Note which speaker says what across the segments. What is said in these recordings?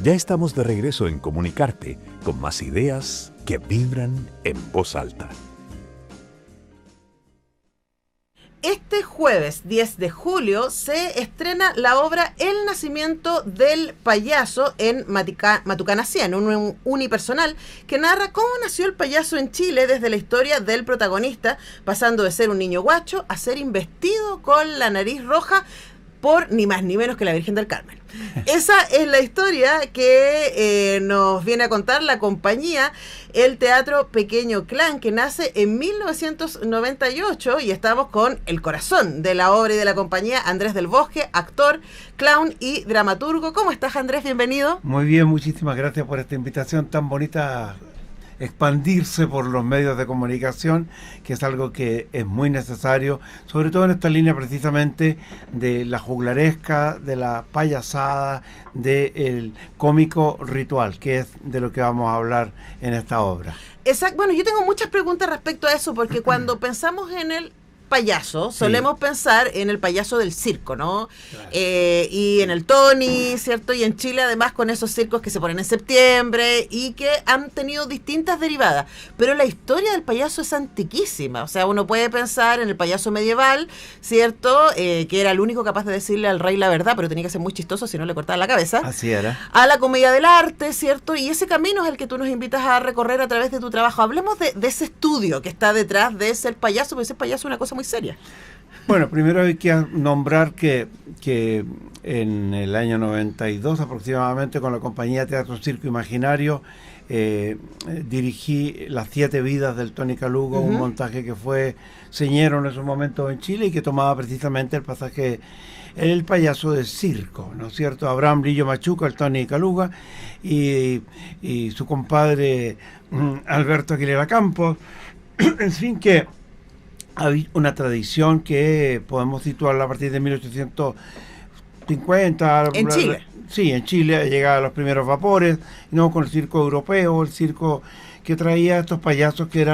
Speaker 1: Ya estamos de regreso en Comunicarte, con más ideas que vibran en voz alta.
Speaker 2: Este jueves 10 de julio se estrena la obra El nacimiento del payaso en Matucana 100, un unipersonal que narra cómo nació el payaso en Chile desde la historia del protagonista, pasando de ser un niño guacho a ser investido con la nariz roja por ni más ni menos que la Virgen del Carmen. Esa es la historia que nos viene a contar la compañía El Teatro Pequeño Clan, que nace en 1998, y estamos con el corazón de la obra y de la compañía, Andrés del Bosque, actor, clown y dramaturgo. ¿Cómo estás, Andrés? Bienvenido.
Speaker 3: Muy bien, muchísimas gracias por esta invitación tan bonita, expandirse por los medios de comunicación, que es algo que es muy necesario, sobre todo en esta línea precisamente de la juglaresca, de la payasada, del cómico ritual, que es de lo que vamos a hablar en esta obra.
Speaker 2: Exacto. Bueno, yo tengo muchas preguntas respecto a eso, porque cuando pensamos en el payaso, solemos pensar en el payaso del circo, ¿no? Claro. Y en el Tony, ¿cierto? Y en Chile, además, con esos circos que se ponen en septiembre y que han tenido distintas derivadas. Pero la historia del payaso es antiquísima. O sea, uno puede pensar en el payaso medieval, ¿cierto? Que era el único capaz de decirle al rey la verdad, pero tenía que ser muy chistoso, si no le cortaban la cabeza.
Speaker 3: Así era.
Speaker 2: A la comedia del arte, ¿cierto? Y ese camino es el que tú nos invitas a recorrer a través de tu trabajo. Hablemos de ese estudio que está detrás de ser payaso, porque ser payaso es una cosa muy seria.
Speaker 3: Bueno, primero hay que nombrar que en el año 92 aproximadamente, con la compañía Teatro Circo Imaginario, dirigí Las 7 vidas del Tony Calugo, un montaje que fue señero en esos momentos en Chile y que tomaba precisamente el pasaje El payaso del circo, ¿no es cierto? Abraham Lillo Machuca, el Tony Caluga, y su compadre Alberto Aguilera Campos. En fin, que hay una tradición que podemos situarla a partir de 1850.
Speaker 2: ¿En Chile?
Speaker 3: Sí, en Chile llegaban los primeros vapores, no con el circo europeo, el circo que traía a estos payasos que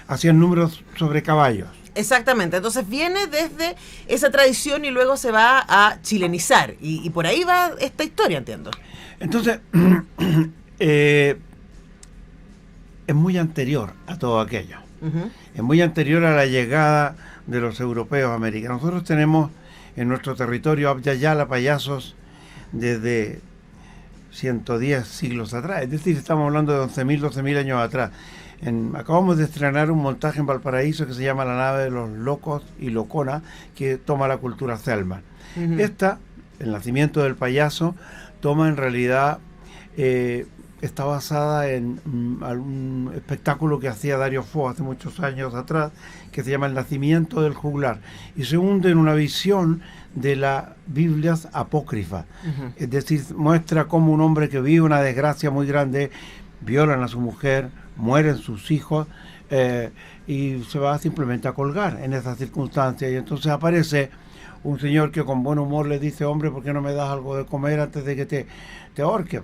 Speaker 3: hacían números sobre caballos.
Speaker 2: Exactamente, entonces viene desde esa tradición y luego se va a chilenizar, y por ahí va esta historia, entiendo.
Speaker 3: Entonces, es muy anterior a todo aquello. Es muy anterior a la llegada de los europeos a América. Nosotros tenemos en nuestro territorio Abya Yala payasos desde 110 siglos atrás, es decir, estamos hablando de 11.000, 12.000 años atrás. Acabamos de estrenar un montaje en Valparaíso que se llama La nave de los locos y locona, que toma la cultura Selman. El nacimiento del payaso, toma en realidad... está basada en un espectáculo que hacía Dario Fo hace muchos años atrás, que se llama El nacimiento del juglar, y se hunde en una visión de las Biblias apócrifas. Es decir, muestra cómo un hombre que vive una desgracia muy grande, violan a su mujer, mueren sus hijos, y se va simplemente a colgar en esas circunstancias, y entonces aparece un señor que con buen humor le dice: hombre, ¿por qué no me das algo de comer antes de que te ahorque?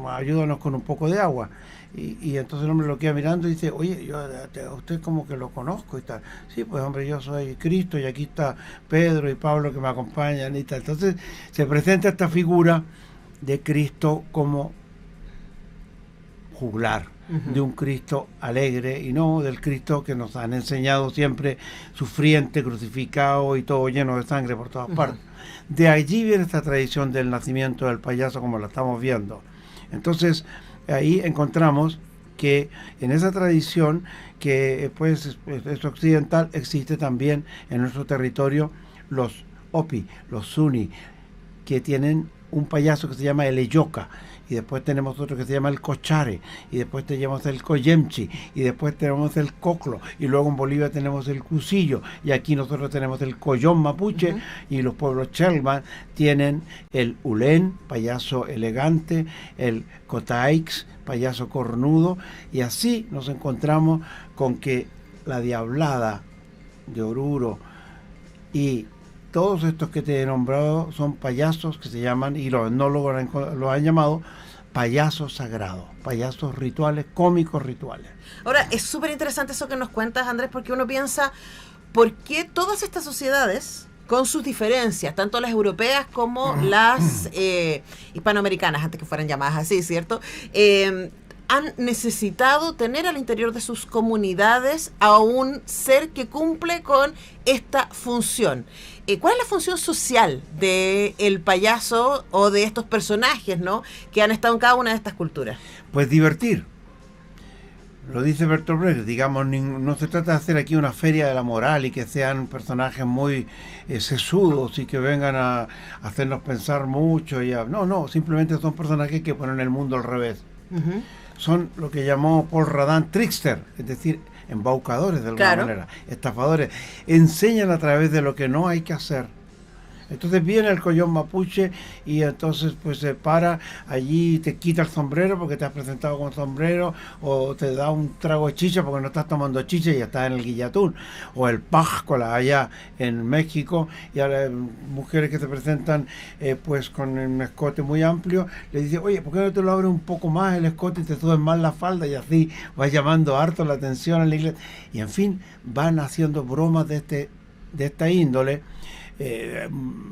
Speaker 3: Ayúdanos con un poco de agua. Y entonces el hombre lo queda mirando y dice: oye, yo a usted como que lo conozco y tal. Sí, pues hombre, yo soy Cristo y aquí está Pedro y Pablo que me acompañan y tal. Entonces se presenta esta figura de Cristo como juglar, de un Cristo alegre y no del Cristo que nos han enseñado siempre, sufriente, crucificado y todo lleno de sangre por todas partes. De allí viene esta tradición del nacimiento del payaso, como la estamos viendo. Entonces ahí encontramos que en esa tradición, que pues es occidental, existe también en nuestro territorio los Opi, los Suni, que tienen un payaso que se llama el Eyoka, y después tenemos otro que se llama el Cochare, y después tenemos el Coyemchi, y después tenemos el Coclo, y luego en Bolivia tenemos el Cusillo, y aquí nosotros tenemos el Coyón Mapuche, y los pueblos Chelman tienen el Ulén, payaso elegante, el Cotaix, payaso cornudo, y así nos encontramos con que la Diablada de Oruro y todos estos que te he nombrado son payasos que se llaman, y los etnólogos lo han llamado, payasos sagrados, payasos rituales, cómicos rituales.
Speaker 2: Ahora, es súper interesante eso que nos cuentas, Andrés, porque uno piensa, ¿por qué todas estas sociedades con sus diferencias, tanto las europeas como las hispanoamericanas, antes que fueran llamadas así, ¿cierto? Han necesitado tener al interior de sus comunidades a un ser que cumple con esta función. ¿Cuál es la función social del payaso o de estos personajes, ¿no?, que han estado en cada una de estas culturas?
Speaker 3: Pues divertir. Lo dice Bertolt Brecht, digamos, no se trata de hacer aquí una feria de la moral y que sean personajes muy sesudos y que vengan a hacernos pensar mucho. No, simplemente son personajes que ponen el mundo al revés.
Speaker 2: Uh-huh.
Speaker 3: Son lo que llamó Paul Rodin trickster, es decir, embaucadores de alguna manera, estafadores. Enseñan a través de lo que no hay que hacer. Entonces viene el collón mapuche y entonces pues se para allí y te quita el sombrero porque te has presentado con sombrero, o te da un trago de chicha porque no estás tomando chicha y ya estás en el guillatún, o el pájcola allá en México, y a las mujeres que se presentan pues con un escote muy amplio, le dice, oye, ¿por qué no te lo abres un poco más el escote y te subes más la falda? Y así vas llamando harto la atención a la iglesia. Y en fin, van haciendo bromas de esta índole.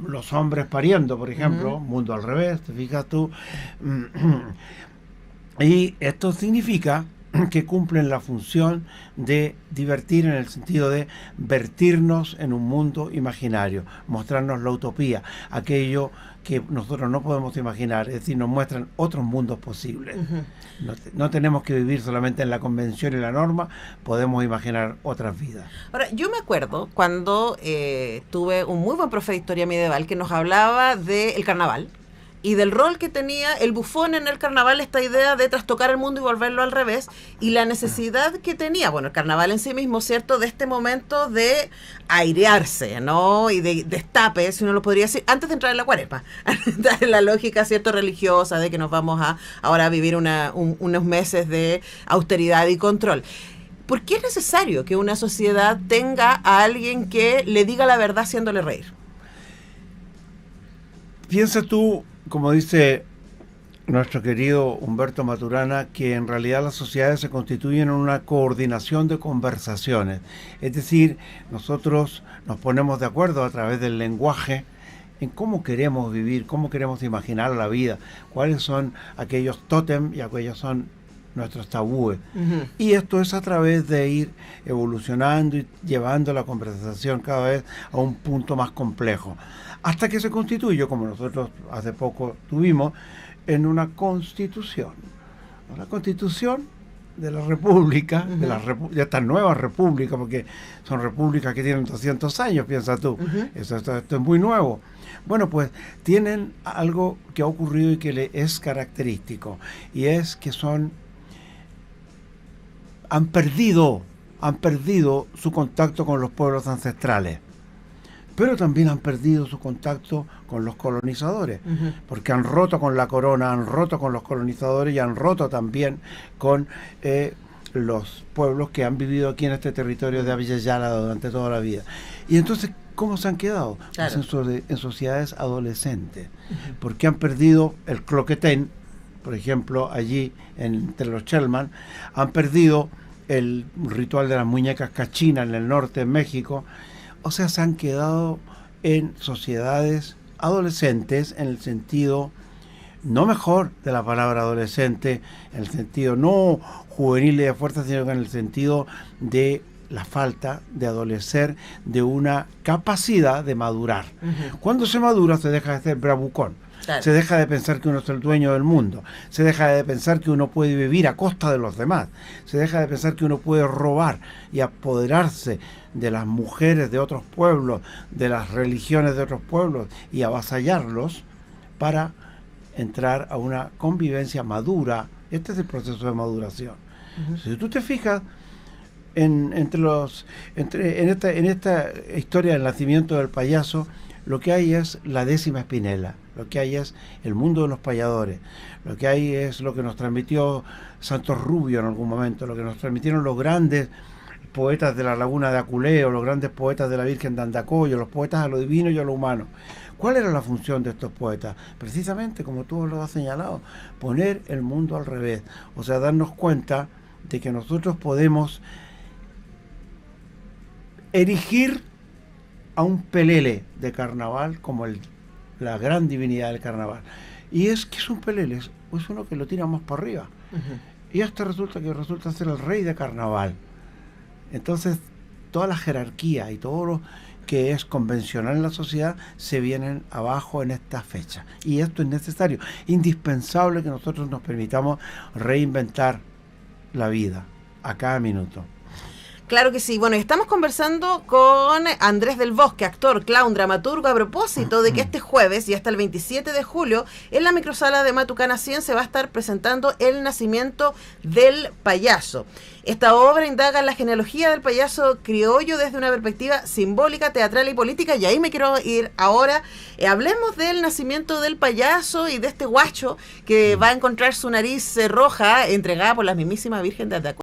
Speaker 3: Los hombres pariendo, por ejemplo, mundo al revés, te fijas tú. Y esto significa que cumplen la función de divertir, en el sentido de vertirnos en un mundo imaginario, mostrarnos la utopía, aquello que nosotros no podemos imaginar, es decir, nos muestran otros mundos posibles. No tenemos que vivir solamente en la convención y la norma, podemos imaginar otras vidas.
Speaker 2: Ahora, yo me acuerdo cuando tuve un muy buen profe de historia medieval que nos hablaba del carnaval y del rol que tenía el bufón en el carnaval, esta idea de trastocar el mundo y volverlo al revés, y la necesidad que tenía, bueno, el carnaval en sí mismo, ¿cierto?, de este momento de airearse, ¿no?, y de destape, si uno lo podría decir, antes de entrar en la cuaresma, en la lógica, ¿cierto?, religiosa, de que nos vamos a ahora a vivir unos meses de austeridad y control. ¿Por qué es necesario que una sociedad tenga a alguien que le diga la verdad haciéndole reír?
Speaker 3: Piensa tú, como dice nuestro querido Humberto Maturana, que en realidad las sociedades se constituyen en una coordinación de conversaciones. Es decir, nosotros nos ponemos de acuerdo a través del lenguaje en cómo queremos vivir, cómo queremos imaginar la vida, cuáles son aquellos tótem y aquellos son nuestros tabúes. Y esto es a través de ir evolucionando y llevando la conversación cada vez a un punto más complejo, hasta que se constituyó, como nosotros hace poco tuvimos, en una constitución. La constitución de la república, de estas nuevas repúblicas, porque son repúblicas que tienen 200 años, piensa tú. Esto es muy nuevo. Bueno, pues tienen algo que ha ocurrido y que le es característico, y es que han perdido su contacto con los pueblos ancestrales, pero también han perdido su contacto con los colonizadores, porque han roto con la corona, han roto con los colonizadores y han roto también con los pueblos que han vivido aquí en este territorio de Abya Yala durante toda la vida. Y entonces, ¿cómo se han quedado?
Speaker 2: Claro.
Speaker 3: Pues en sociedades adolescentes, porque han perdido el cloquetén, por ejemplo, allí entre los Chelman, han perdido el ritual de las muñecas cachinas en el norte de México. O sea, se han quedado en sociedades adolescentes, en el sentido no mejor de la palabra adolescente, en el sentido no juvenil y de fuerza, sino que en el sentido de la falta de adolecer, de una capacidad de madurar. Cuando se madura se deja de ser bravucón. Claro. Se deja de pensar que uno es el dueño del mundo, se deja de pensar que uno puede vivir a costa de los demás, se deja de pensar que uno puede robar y apoderarse de las mujeres de otros pueblos, de las religiones de otros pueblos y avasallarlos para entrar a una convivencia madura. Este es el proceso de maduración. Si tú te fijas en esta historia del nacimiento del payaso, lo que hay es la 10ª Espinela, lo que hay es el mundo de los payadores, lo que hay es lo que nos transmitió Santos Rubio en algún momento, lo que nos transmitieron los grandes poetas de la Laguna de Aculeo, los grandes poetas de la Virgen de Andacoyo, los poetas a lo divino y a lo humano. ¿Cuál era la función de estos poetas? Precisamente, como tú lo has señalado, poner el mundo al revés, o sea, darnos cuenta de que nosotros podemos erigir a un pelele de carnaval como la gran divinidad del carnaval. Y es que es un pelele, es uno que lo tira más para arriba. Y resulta ser el rey de carnaval. Entonces, toda la jerarquía y todo lo que es convencional en la sociedad se vienen abajo en esta fecha. Y esto es necesario, indispensable que nosotros nos permitamos reinventar la vida a cada minuto.
Speaker 2: Claro que sí. Bueno, estamos conversando con Andrés del Bosque, actor, clown, dramaturgo, a propósito de que este jueves y hasta el 27 de julio en la microsala de Matucana 100 se va a estar presentando El nacimiento del payaso. Esta obra indaga en la genealogía del payaso criollo desde una perspectiva simbólica, teatral y política, y ahí me quiero ir ahora. Hablemos del nacimiento del payaso y de este guacho que va a encontrar su nariz roja entregada por la mismísima Virgen de Atacuá.